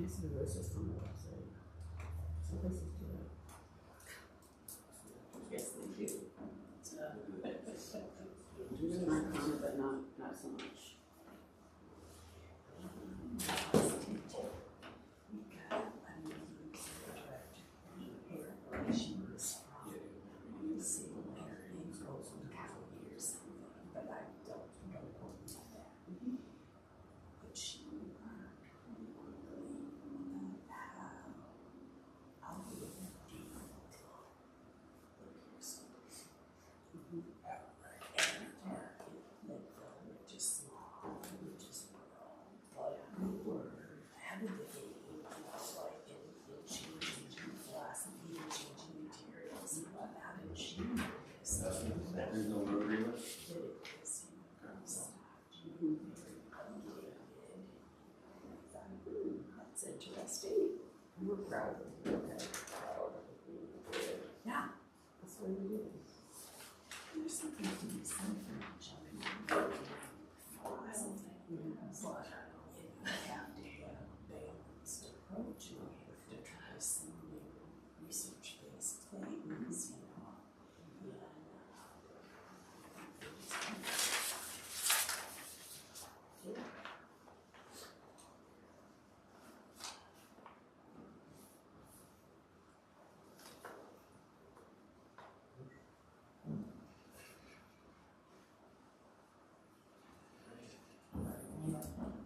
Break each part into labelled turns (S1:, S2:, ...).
S1: This is just on the website. Some places do that. Yes, they do. Do it not common, but not so much.
S2: There's no road agreement?
S1: That's interesting. We're proud of it. Okay. Yeah, that's what we do. There's something to be said for jumping something. You have to have a balanced approach. You have to try some new research-based things, you know.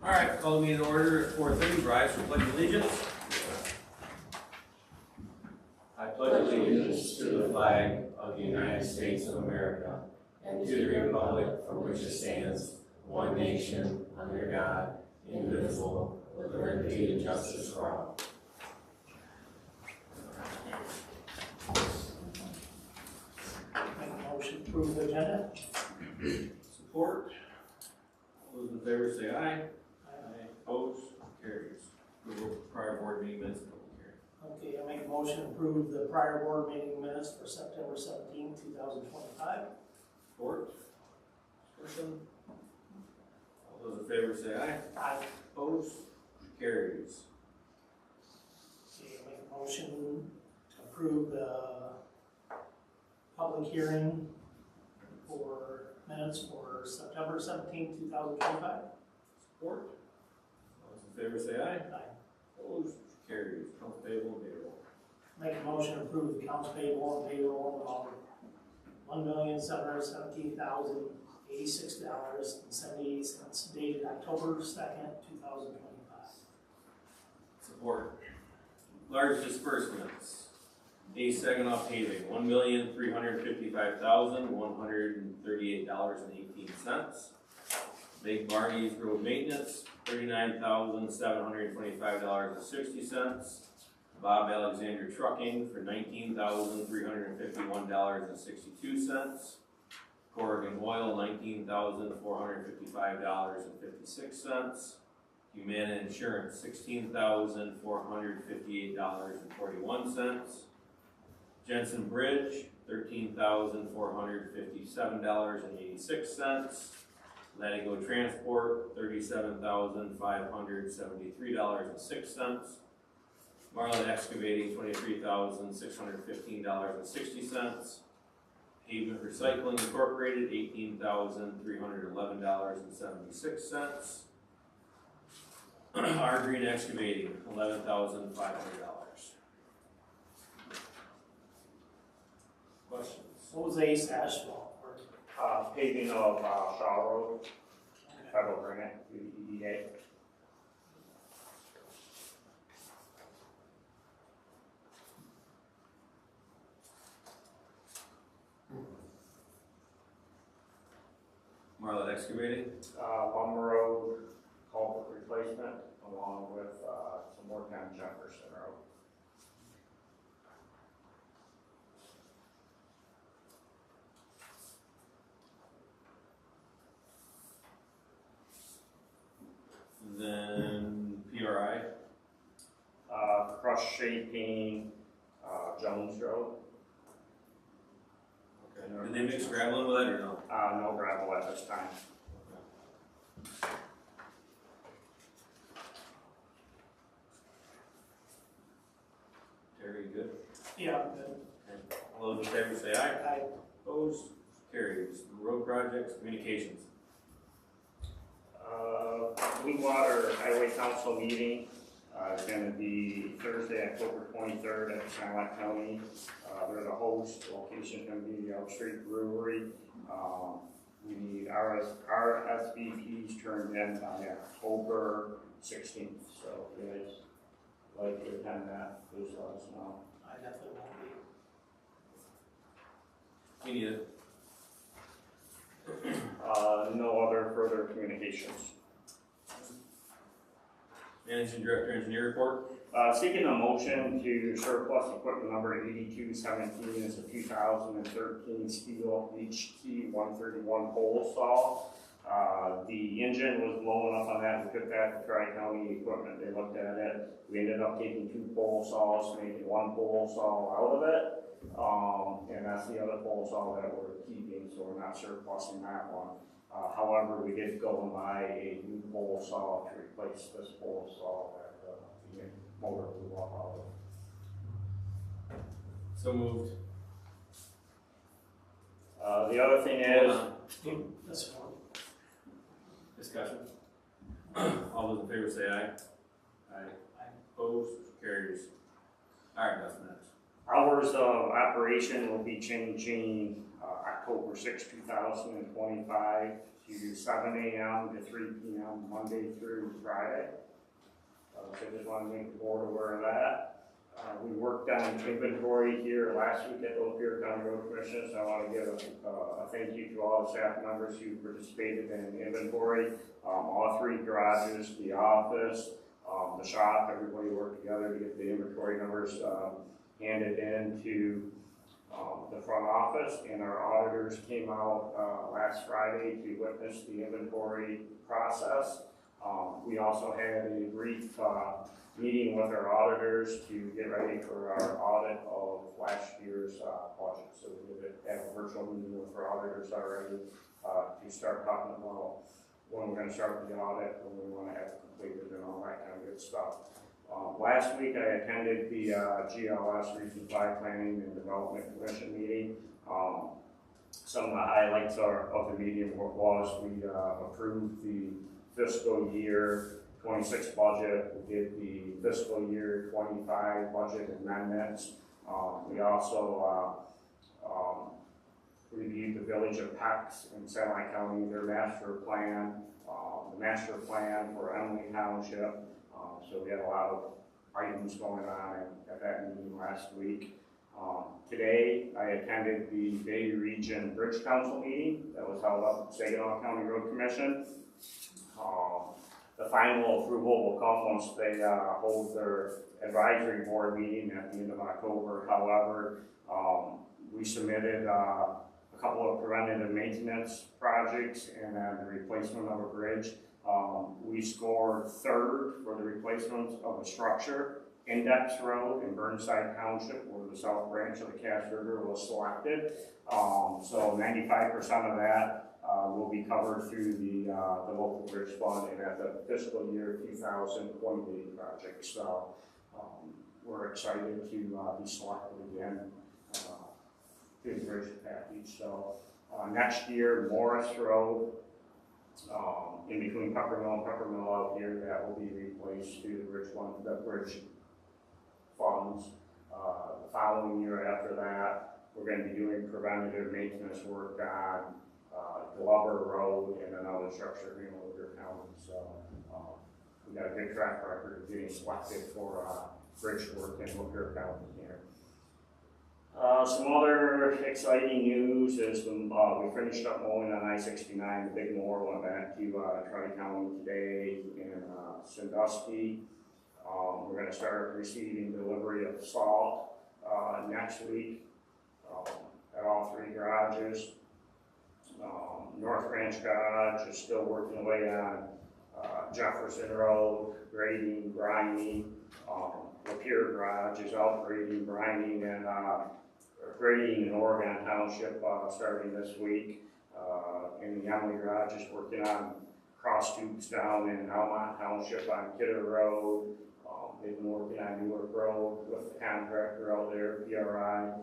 S2: All right, call the meeting to order at 4:30, rise for pledge of allegiance. I pledge allegiance to the flag of the United States of America and to the republic for which it stands, one nation, under God, indivisible, with liberty and justice for all.
S3: Make a motion to approve the agenda.
S2: Support. All those in favor say aye. Opposed? Carries. Approval of prior board meeting minutes.
S3: Okay, I make a motion to approve the prior board meeting minutes for September 17, 2025.
S2: Support. Discussion. All those in favor say aye.
S3: Aye.
S2: Opposed? Carries.
S3: Okay, I make a motion to approve the public hearing for minutes for September 17, 2025.
S2: Support. All those in favor say aye.
S3: Aye.
S2: Opposed? Carries. Accounts payable and payroll.
S3: Make a motion to approve the accounts payable and payroll of $1,717,086.78 dated October 2nd, 2025.
S2: Support. Large disbursements. A Saginaw paving, $1,355,138.18. Big Barney's road maintenance, $39,725.60. Bob Alexander Trucking for $19,351.62. Corrigan Oil, $19,455.56. Humana Insurance, $16,458.41. Jensen Bridge, $13,457.86. Latigo Transport, $37,573.06. Marlin Excavating, $23,615.60. Pavement Recycling Incorporated, $18,311.76. R Green Excavating, $11,500. Questions?
S3: What was Ace Asphalt?
S4: Paving of Shaw Road, federal grant, EDA.
S2: Marlin Excavating,
S4: Lumber Road culvert replacement, along with some work on Jefferson Road.
S2: then PRI,
S4: Crush shaping Jones Road.
S2: okay. Did they mix gravel in with that or no?
S4: No gravel at this time.
S3: Yeah, good.
S2: All those in favor say aye.
S3: Aye.
S2: Opposed? Carries. Road projects, communications.
S4: Blue Water Highway Council meeting, is gonna be Thursday, October 23rd at Sanilac County. They're the host, location's gonna be the Elk Street Brewery. We need RSVPs turned in by October 16th, so if you guys like to attend that, please let us know.
S3: I definitely won't be.
S2: We need it.
S4: No other further communications.
S2: Managing Director, Engineer report.
S4: Seeking a motion to surplus equipment number 8217 is a 2013 Steel HT 131 pole saw. The engine was blowing up on that. We took that to Tri-County Equipment. They looked at it. We ended up taking 2 pole saws, making 1 pole saw out of it. And that's the other pole saw that we're keeping, so we're not surplusing that one. However, we did go and buy a new pole saw to replace this pole saw that the motor blew off out of.
S2: So moved.
S4: The other thing is,
S3: That's fine.
S2: Discussion. All those in favor say aye. Aye. Opposed? Carries. All right, that's next.
S4: hours of operation will be changing October 6, 2025 to 7 a.m. to 3 p.m. Monday through Friday. So I just want to make the board aware of that. We worked on inventory here last week at the Lapeer County Road Commission, so I want to give a thank you to all the staff members who participated in inventory. All 3 garages, the office, the shop, everybody worked together to get the inventory numbers handed in to the front office, and our auditors came out last Friday to witness the inventory process. We also had a brief meeting with our auditors to get ready for our audit of last year's budget. So we did have a virtual meeting with our auditors already to start talking about when we're going to start the audit, when we want to have it completed and all that kind of good stuff. Last week I attended the GLS Region 5 Planning and Development Commission meeting. Some of the highlights of the meeting was we approved the fiscal year 26 budget. We did the fiscal year 25 budget amendments. We also reviewed the Village of Pex in Sanilac County, their master plan, the master plan for Emily Township. So we had a lot of items going on at that meeting last week. Today, I attended the Bay Region Bridge Council meeting that was held up at Saginaw County Road Commission. The final approval will come once they hold their advisory board meeting at the end of October. However, we submitted a couple of preventative maintenance projects and then the replacement of a bridge. We scored 3rd for the replacement of a structure, Index Road in Burnside Township, where the south branch of the Cass River was selected. So 95% of that will be covered through the local bridge fund and at the fiscal year 2028 project. So we're excited to be selected again through the bridge package. So next year, Morris Road, in between Peppermill and Peppermill out here, that will be replaced through the bridge funds. The following year after that, we're going to be doing preventative maintenance work on Glover Road and another structure in Lapeer County. So we got a good track record of getting selected for bridge work in Lapeer County here. Some other exciting news is we finished up mowing on I-69. The big mower went back to Tri-County today in Sandusky. We're going to start receiving delivery of salt next week at all 3 garages. North Branch Garage is still working away on Jefferson Road, grading, grinding. Lapeer Garage is out grading, grinding, and grading in Oregon Township starting this week. And the Emily Garage is working on cross tubes down in Almont Township on Kidder Road. They've been working on Newark Road with the contractor out there, PRI.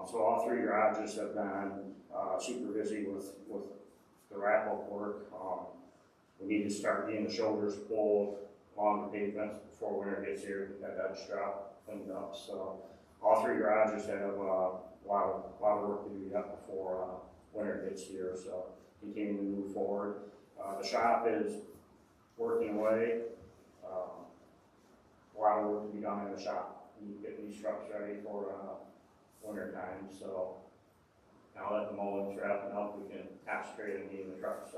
S4: So all three garages have been super busy with the wrap-up work. We need to start getting the shoulders pulled along the pavement before winter gets here, get that Dutch drop cleaned up. So all three garages have a lot of work to do yet before winter gets here. So continuing to move forward. The shop is working away. A lot of work to be done in the shop. We need to get these trucks ready for winter time. So now that the mowing's wrapping up, we can concentrate on getting the trucks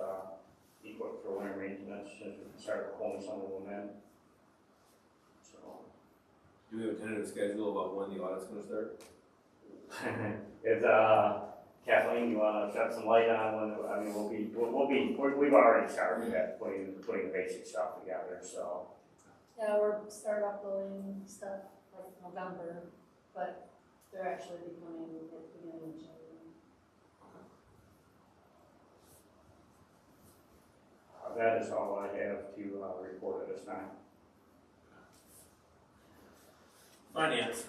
S4: equipped for winter maintenance, since we can start pulling some of them in. So
S2: Do we have a tentative schedule about when the audit's gonna start?
S4: it's Kathleen, you wanna shed some light on when? I mean, we've already started at putting the basic stuff together. So
S5: Yeah, we're start uploading stuff like November, but they're actually becoming at the beginning of January.
S4: that is all I have to report at this time.
S2: Finance.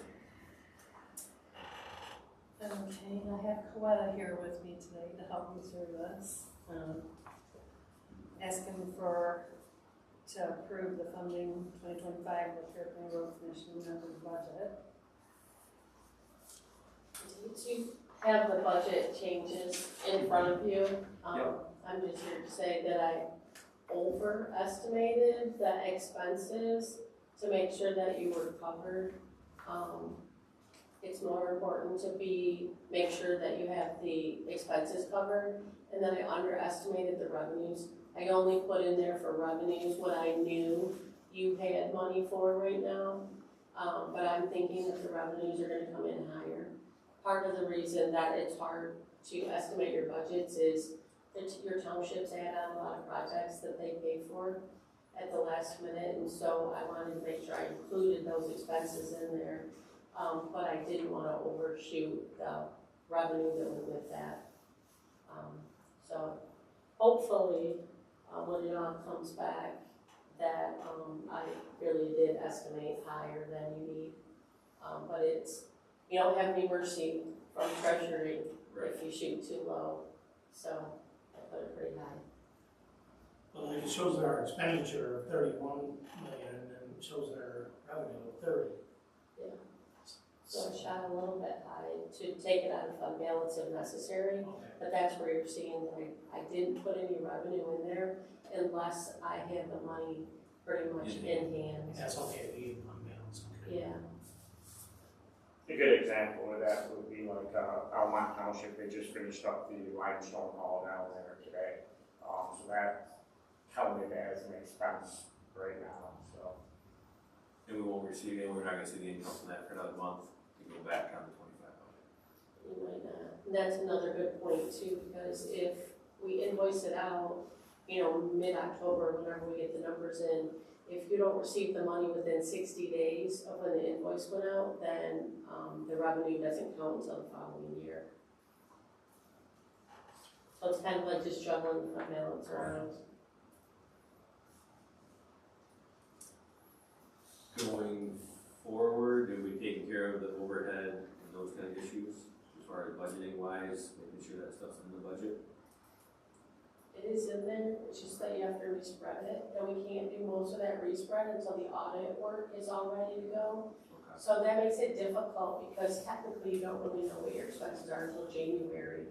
S5: Okay, I have Coletta here with me today to help me through this. Asking to approve the funding 2025 Lapeer County Road Commission member budget.
S6: You have the budget changes in front of you. I'm just here to say that I overestimated the expenses to make sure that you were covered. It's more important to make sure that you have the expenses covered, and then I underestimated the revenues. I only put in there for revenues what I knew you had money for right now, but I'm thinking that the revenues are gonna come in higher. Part of the reason that it's hard to estimate your budgets is that your townships add on a lot of projects that they pay for at the last minute, and so I wanted to make sure I included those expenses in there. But I didn't wanna overshoot the revenue that went with that. So hopefully, when it all comes back, that, I really did estimate higher than you need. But you don't have any mercy from Treasury if you shoot too low, so I put it pretty high.
S3: Well, it shows our expenditure of 31 million, and then it shows our revenue of 30.
S6: So I shot a little bit high to take it out of fund balance if necessary,
S3: Okay.
S6: but that's where you're seeing that I didn't put any revenue in there unless I had the money pretty much in hand.
S3: That's okay, we need fund balance, okay.
S6: Yeah,
S4: a good example of that would be like Almont Township. They just finished up the limestone hall down there today. So that's counted as an expense right now. So
S2: And we won't receive it, we're not gonna see the income from that for another month to go back on the 25.
S6: you might not. And that's another good point too, because if we invoice it out, mid-October, whenever we get the numbers in, if you don't receive the money within 60 days of when the invoice went out, then the revenue doesn't count until the following year. So it's kind of like just juggling the fund balance around.
S2: Going forward, have we taken care of the overhead and those kind of issues as far as budgeting wise, making sure that stuff's in the budget?
S6: It is in there, it's just that you have to respread it, and we can't do most of that respread until the audit work is all ready to go.
S2: Okay.
S6: So that makes it difficult, because technically you don't really know what your expenses are until January,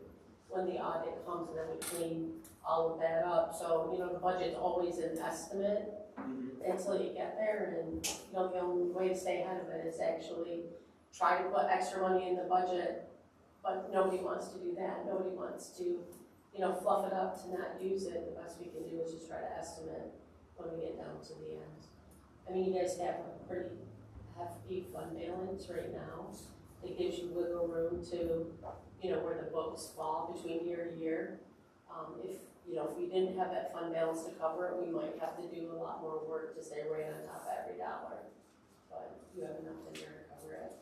S6: when the audit comes, and then we clean all of that up. So, the budget's always an estimate until you get there, and, the only way to stay ahead of it is actually try to put extra money in the budget, but nobody wants to do that. Nobody wants to, fluff it up to not use it. The best we can do is just try to estimate when we get down to the end. I mean, you guys have a pretty hefty fund balance right now. It gives you wiggle room to, where the books fall between year to year. If we didn't have that fund balance to cover it, we might have to do a lot more work to stay right on top of every dollar. But you have enough in there to cover it.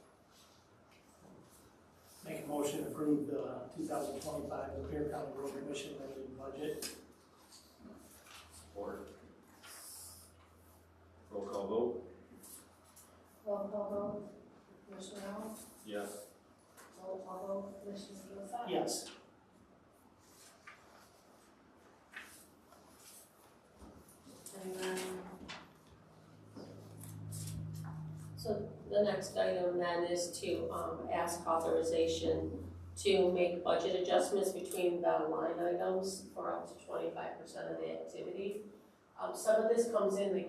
S3: Make a motion to approve the 2025 Lapeer County Road Commission limited budget.
S2: Support. Roll call vote.
S5: call vote, Commissioner Arnold,
S2: Yes.
S5: roll call vote, Commissioner Lozada.
S3: Yes.
S6: And then, so the next item then is to, ask authorization to make budget adjustments between the line items for up to 25% of the activity. Some of this comes in,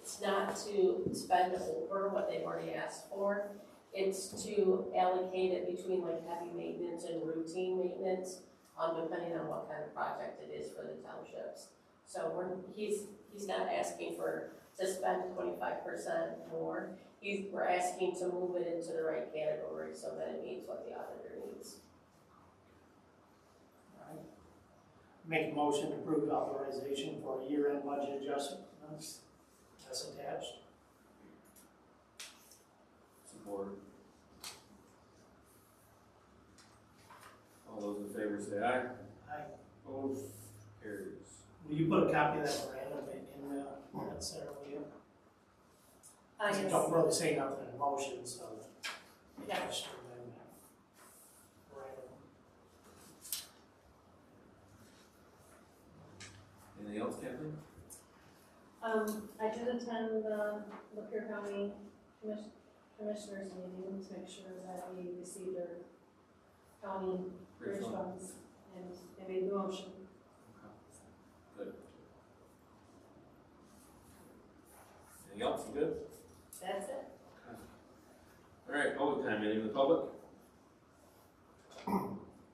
S6: it's not to spend over what they've already asked for. It's to allocate it between like heavy maintenance and routine maintenance, depending on what kind of project it is for the townships. So he's not asking to spend 25% more. We're asking to move it into the right category so that it meets what the auditor needs.
S3: Alright. Make a motion to approve authorization for year-end budget adjustments as attached.
S2: Support. All those in favor say aye.
S3: Aye.
S2: Opposed? Carries.
S3: Will you put a copy of that random in the minutes there, will you? It don't really say nothing in motion, so.
S6: Yeah.
S3: Just random.
S2: Anything else, Kathleen?
S5: I did attend the Lapeer County Commissioners meeting to make sure that we received their county bridge funds, and they made the motion.
S2: Good. Anything else? You good?
S5: That's it.
S2: All right, public time. Anything in the public?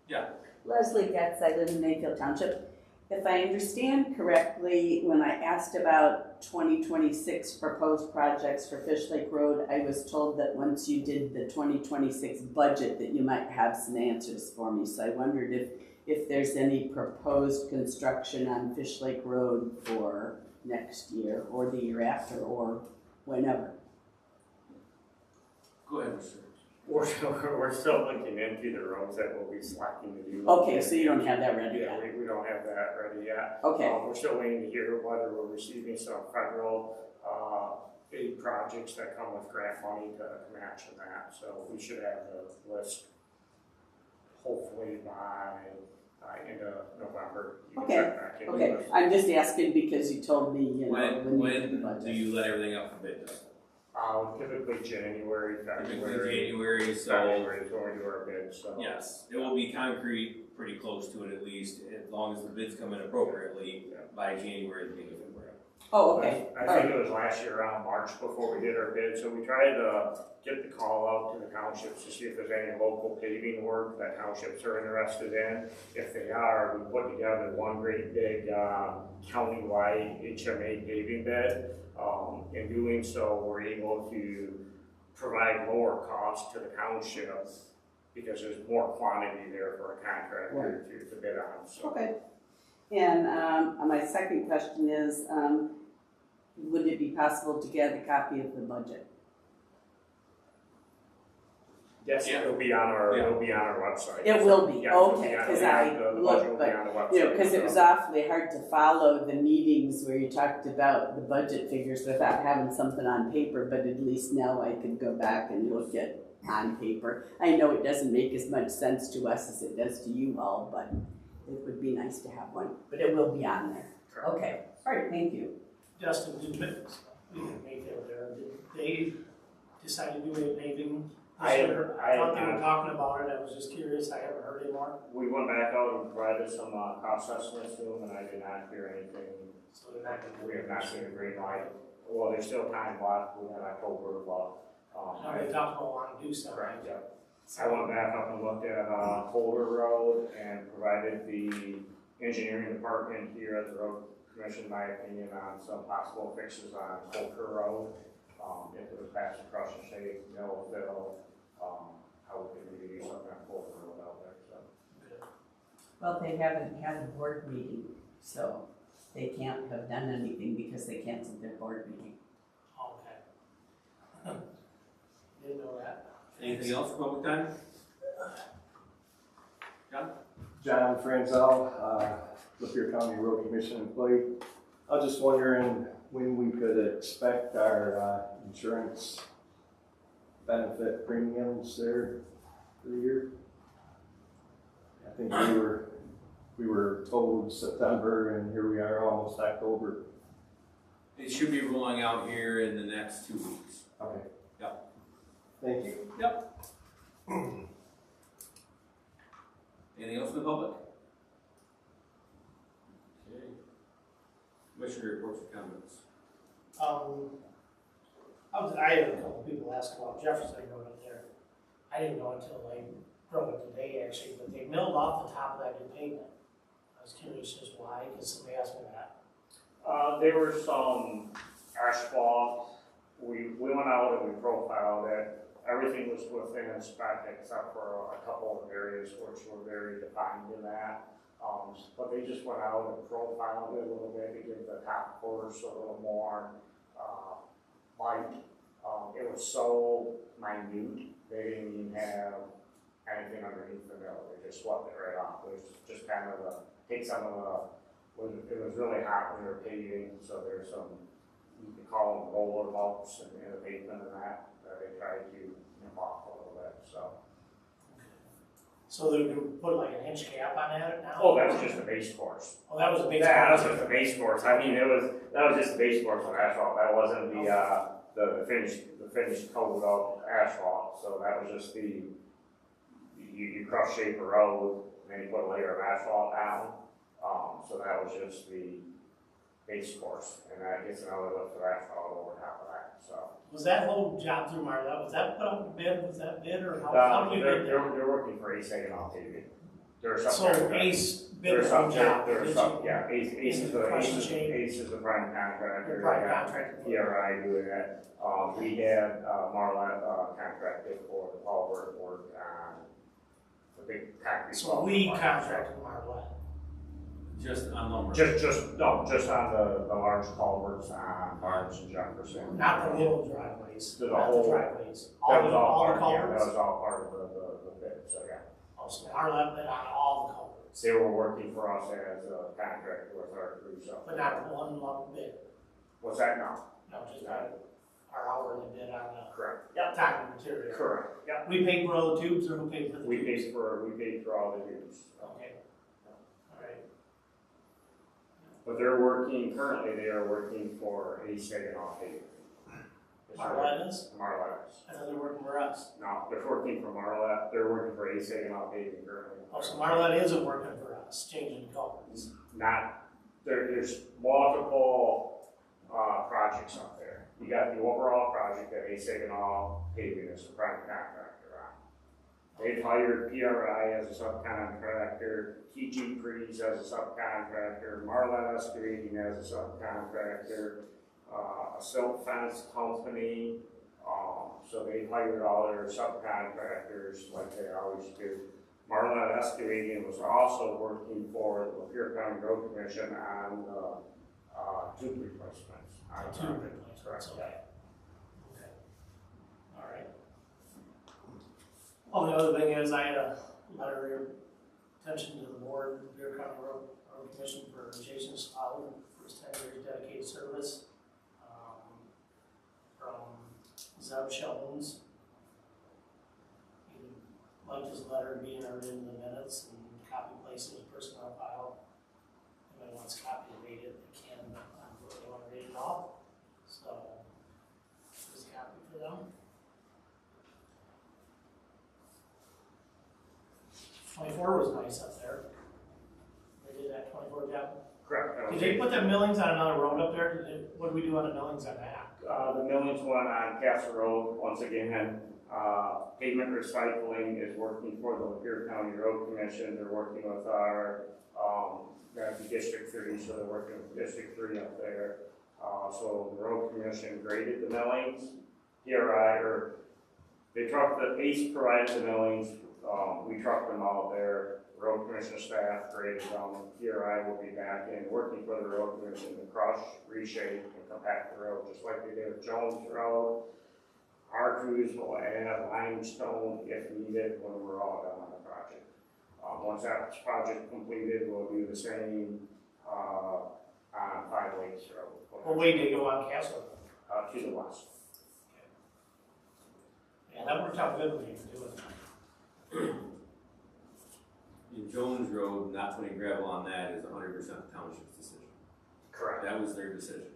S2: Yeah.
S7: Leslie Getz, I live in Mayfield Township. If I understand correctly, when I asked about 2026 proposed projects for Fish Lake Road, I was told that once you did the 2026 budget that you might have some answers for me. So I wondered if there's any proposed construction on Fish Lake Road for next year or the year after or whenever.
S2: Go ahead, sir.
S4: We're still looking into the roads that we'll be selecting to do.
S7: Okay, so you don't have that ready
S4: Yeah,
S7: yet?
S4: we don't have that ready yet.
S7: Okay.
S4: We're still waiting to hear whether we're receiving some federal, aid projects that come with grant money to match that. So we should have the list hopefully by end of November. You can
S7: Okay,
S4: check back into
S7: Okay,
S4: it.
S7: I'm just asking because you told me, you know,
S2: When
S7: you did the budget.
S2: do you let everything out for bid?
S4: Typically January,
S2: Typically
S4: February.
S2: January, so
S4: February is when we do our bid, so.
S2: yes, it will be concrete, pretty close to it at least, as long as the bids come in appropriately by January, the beginning of February.
S7: Oh, okay,
S4: I
S7: all
S4: think
S7: right,
S4: it was last year around March before we did our bid, so we tried to get the call out to the townships to see if there's any local paving work that townships are interested in. If they are, we put together one great big countywide HMA paving bid. In doing so, we're able to provide lower cost to the townships because there's more quantity there for a contractor to bid on, so.
S7: okay. And my second question is, would it be possible to get a copy of the budget?
S4: Yes,
S2: Yeah.
S4: it'll be on our, website.
S7: It will be,
S4: Yeah, it'll
S7: okay,
S4: be on-
S7: because
S4: yeah,
S7: I
S4: the budget
S7: looked,
S4: will be
S7: but,
S4: on the website,
S7: you know, because it was
S4: so.
S7: awfully hard to follow the meetings where you talked about the budget figures without having something on paper, but at least now I could go back and look at on paper. I know it doesn't make as much sense to us as it does to you all, but it would be nice to have one, but it will be on there. Okay, all right, thank you.
S3: Justin, did Mayfield there, did they decide to do any paving?
S4: I
S3: thought they were talking about it, I was just curious, I haven't heard any more.
S4: We went back out and provided some cost estimates to them, and I did not hear anything.
S3: So they're not gonna.
S4: We have not seen a green light. Well, there's still time left, we have October, but.
S3: No, they talked about wanting to do something.
S4: Correct, yeah. I went back up and looked at Holder Road and provided the engineering department here at the road commission my opinion on some possible fixes on Holder Road. If it was passed across the state, Millville, how we could maybe do something on Holder Road out there, so.
S7: Well, they haven't had a board meeting, so they can't have done anything because they canceled their board meeting.
S3: Okay. Didn't know that.
S2: Anything else for public time? John?
S8: John Franzel, Lapeer County Road Commission employee. I was just wondering when we could expect our insurance benefit premiums there for the year. I think we were told September, and here we are almost October.
S2: It should be rolling out here in the next 2 weeks.
S8: Okay.
S2: Yep.
S8: Thank you.
S2: Yep. Anything else from the public? Okay. Commissioner reports or comments?
S3: I had a couple people ask about Jefferson Road up there. I didn't know until I drove it today actually, but they milled off the top of that new pavement. I was curious as why, because somebody asked me that.
S4: There were some asphalt, we went out and we profiled it, everything was within spec except for a couple of areas which were very defined in that. But they just went out and profiled it a little bit to give the top course a little more, light. It was so minute, they didn't even have anything underneath the mill, they just swept it right off. It was just kind of take some of the, it was really hot when we were paving, so there's some, you could call them roller bumps in the pavement and that they tried to nip off a little bit, so.
S3: So they would put like an inch cap on that now?
S4: Oh, that was just the base course.
S3: Oh, that was a base.
S4: Yeah, that was just the base course. I mean, that was just the base course on asphalt. That wasn't the finished coat of asphalt. So that was just you cross shape a road, and then you put a layer of asphalt down. So that was just the base course, and that gets another lift of asphalt over top of that. So.
S3: Was that whole job through Marlette, was that put up to bid, was that bid, or how did we bid that?
S4: They're working for Ace Saginaw paving. There's some.
S3: So Ace bid the whole job?
S4: There's some, yeah, Ace is the prime
S3: Prime
S4: contractor.
S3: contractor.
S4: PRI doing that. We had Marlette contracted for the culvert work on the big concrete.
S3: So we contracted Marlette.
S2: Just on lumber?
S4: Just on the large culverts on Barnes and Jefferson.
S3: Not the little driveways,
S4: The
S3: not
S4: whole-
S3: the driveways.
S4: That was all
S3: the
S4: part, yeah,
S3: culverts?
S4: that was all part of the bid, so yeah.
S3: Oh, so Marlette bid on all the culverts,
S4: They were working for us as a contractor with our crew, so.
S3: but not one lump bid,
S4: What's that now?
S3: no, just our hourly bid on
S4: Correct.
S3: the time and material.
S4: Correct, yeah.
S3: We paid for all the tubes, or who paid for the
S4: We
S3: tubes?
S4: paid for all the dues.
S3: Okay. All right.
S4: But currently they are working for Ace Saginaw paving.
S3: Marlette is?
S4: Marlette.
S3: I thought they were working for us.
S4: No, they're working for Marlette, they're working for Ace Saginaw paving currently.
S3: Oh, so Marlette isn't working for us, changing the culverts.
S4: Not, there's multiple, projects up there. You got the overall project that Ace Saginaw paving is the prime contractor on. They've hired PRI as a subcontractor, TG Crees as a subcontractor, Marlette Excavating as a subcontractor, a silk fence company, so they hired all their subcontractors like they always do. Marlette Excavating was also working for the Lapeer County Road Commission on tube replacements.
S3: Tube replacements, okay. Okay. All right. Well, the other thing is, I had a letter of your attention to the board, Lapeer County Road Commission for Jason Slaughter for his 10 years dedicated service. From Zeb Shelton's. He liked his letter being entered in the minutes and copy placed in his personnel file. If anyone wants a copy to read it, they can, but I don't really want to read it all. So, here's a copy for them. 24 was nice up there. They did that 24 job.
S4: Correct.
S3: Did they put the millings on another road up there? What do we do on the millings on that?
S4: The millings one on Castle Road, once again, pavement recycling is working for the Lapeer County Road Commission. They're working with our, that'd be District 3, so they're working with District 3 up there. So the Road Commission graded the millings. They trucked the ACE provided the millings. We trucked them out there. Road Commission staff graded them. PRI will be back in working for the Road Commission to crush, reshape, and compact the road, just like they did with Jones Road. Our crews will add limestone if needed when we're all done on the project. Once that project completed, we'll do the same on 5 Lakes Road.
S3: What way do you go on Castle?
S4: To the west.
S3: Yeah, that worked out good when you were doing that.
S2: In Jones Road, not putting gravel on that is 100% the township's decision.
S4: Correct.
S2: That was their decision.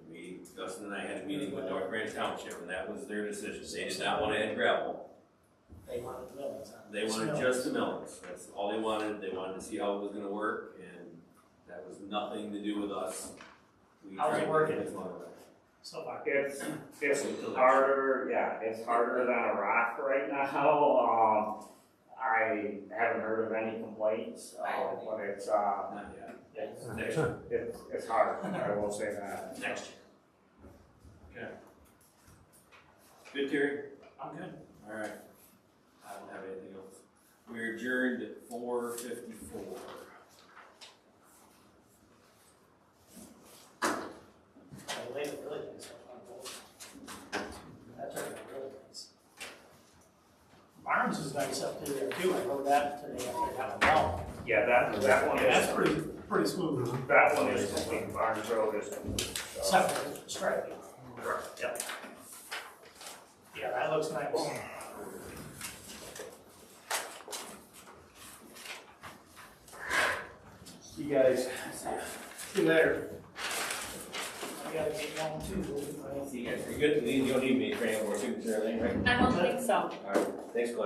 S2: Dustin and I had a meeting with North Branch Township, and that was their decision. They did not want to add gravel.
S3: They wanted the millings on.
S2: They wanted just the millings. That's all they wanted. They wanted to see how it was gonna work, and that was nothing to do with us. We
S3: How's it
S2: tried to
S3: working?
S2: get as long as
S3: So far.
S4: It's harder, yeah, it's harder than a rock right now. I haven't heard of any complaints, but it's,
S2: Not yet. Next year.
S4: it's hard, I will say that.
S2: Next year. Okay. Good, Terry?
S3: I'm good.
S2: All right. I don't have anything else. We're adjourned at 4:54.
S3: I laid it really nice. That turned out really nice. Barnes is nice up through there too. I rode that today after I got one out.
S4: Yeah, that one
S3: That's
S4: is,
S3: pretty smooth.
S4: that one is complete, Barnes Road is complete, so.
S3: Separate, striping.
S4: Correct.
S3: Yep. Yeah, that looks nice.
S8: See you guys.
S3: See you later. I gotta get going too.
S2: See you guys. Are you good? You don't need me for any more signature or anything, right?
S6: I don't think so.
S2: All right. Thanks, Clay.